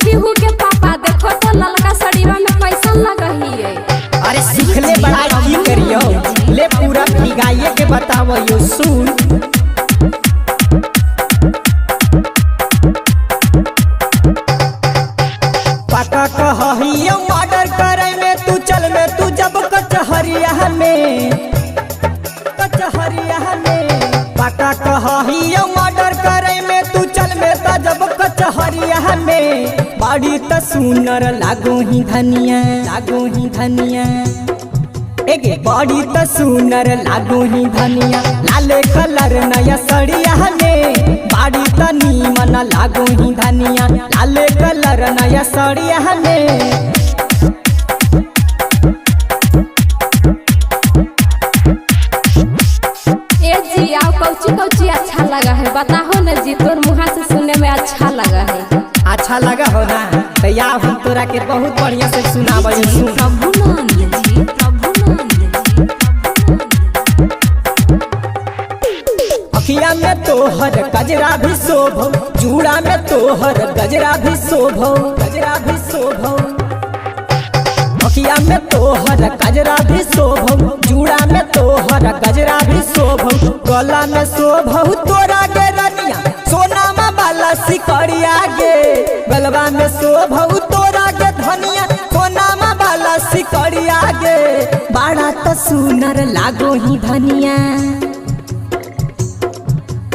पीहू के पापा देखो तो ललका साड़ीवा में कैसन लगही है। अरे सीखले बड़ा की करियो ले पूरा भिगाइए के बताओ यो सुन। पाका कहियो ऑर्डर करे में तू चल में तू जब कचहरिया में पाका कहियो ऑर्डर करे में तू चल में त जब कचहरिया में बड़ी त सुनर लागो ही धनिया एगे बड़ी त सुनर लागो ही धनिया लाले कलर नया सड़िया में बड़ी त नीमन लागो ही धनिया लाले कलर नया सड़िया में। कौची अच्छा लगा है बताहो न जी, तोर मुँह से सुनने में अच्छा लगा है। अच्छा लगा हो ना तो या हम तोरा के बहुत बढ़िया से सुनाबई। अखिया में तोहर गजरा भी शोभो, जूड़ा में तोहर गजरा भी शोभो। अखिया में तोहर गजरा भी शोभो, जूड़ा में तोहर गजरा भी शोभो। गला में शोभो तोरा गे रनिया सोनामा वाला सिकड़िया गे, गलवा में शोभो तोरा गे धनिया सोनामा वाला सिकड़िया गे। बड़ा त सुनर लागो ही धनिया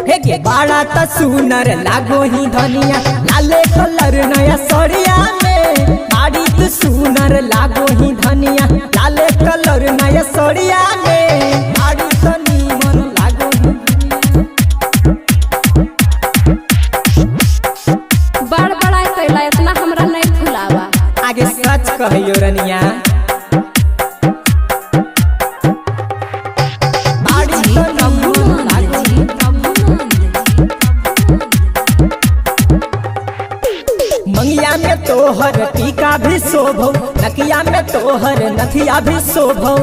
हे गे बड़ा त सुनर लागो ही धनिया लाले कलर नया सड़िया में। बड़ी त सुनर लागो ही धनिया लाले कलर नया सड़िया में। बड़ी त नीमन लागो ही बड़ा कैला इतना हमरा नहीं फुलावा। आगे सच कहियो रनिया मंगिया में तोहर टीका भी शोभो, नकिया में तोहर नथिया भी शोभो।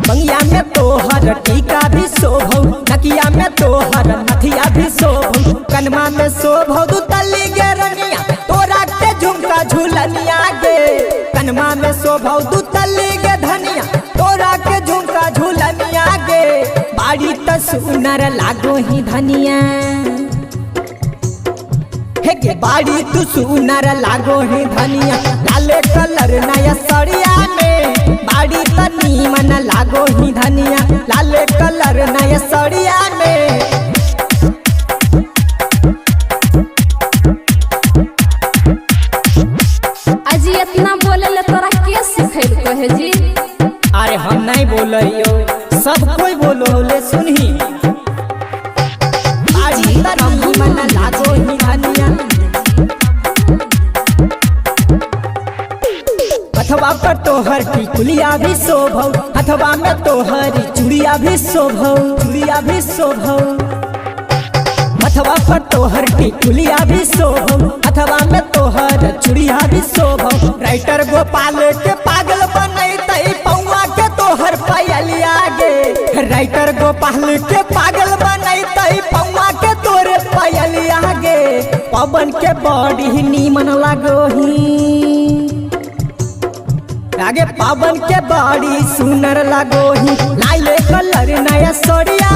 मंगिया में तोहर टीका भी शोभो, नकिया में तोहर नथिया भी शोभो। कनमा में शोभो दू तली गे रनिया तोरा के झुमका झूलनिया गे। कनमा में शोभो दू तली गे धनिया तोरा के झुमका झूलनिया गे। बाड़ी त सुनर लागो ही धनिया हे गे बाड़ी तू सुनर लागो ही धनिया लाले कलर नया सड़िया में। बाड़ी त नीमन लागो ही धनिया लाले कलर नया सड़िया में। अजी इतना बोले ले तोरा के सिखैल कहे जी? अरे हम नहीं बोलियो सब कोई बोलो ले सुनही। बाड़ी त नीमन लागो ही धनिया हथवा पर तोहर टिकुलिया भी शोभो, हथवा में तोहरी चूड़िया भी शोभो। हथवा पर तोहर टिकुलिया भी शोभो, हथवा में तोहर चूड़िया भी शोभो। राइटर गोपाल के पागल बनैतै पौआ के तोहर पायलिया गे। राइटर गोपाल के पागल बनैतै पौआ के तोरे पायलिया गे। पवन के बड़ी नीमन लागो ही आगे पवन के बड़ी सुनर लागो ही लाले कलर नया सड़िया।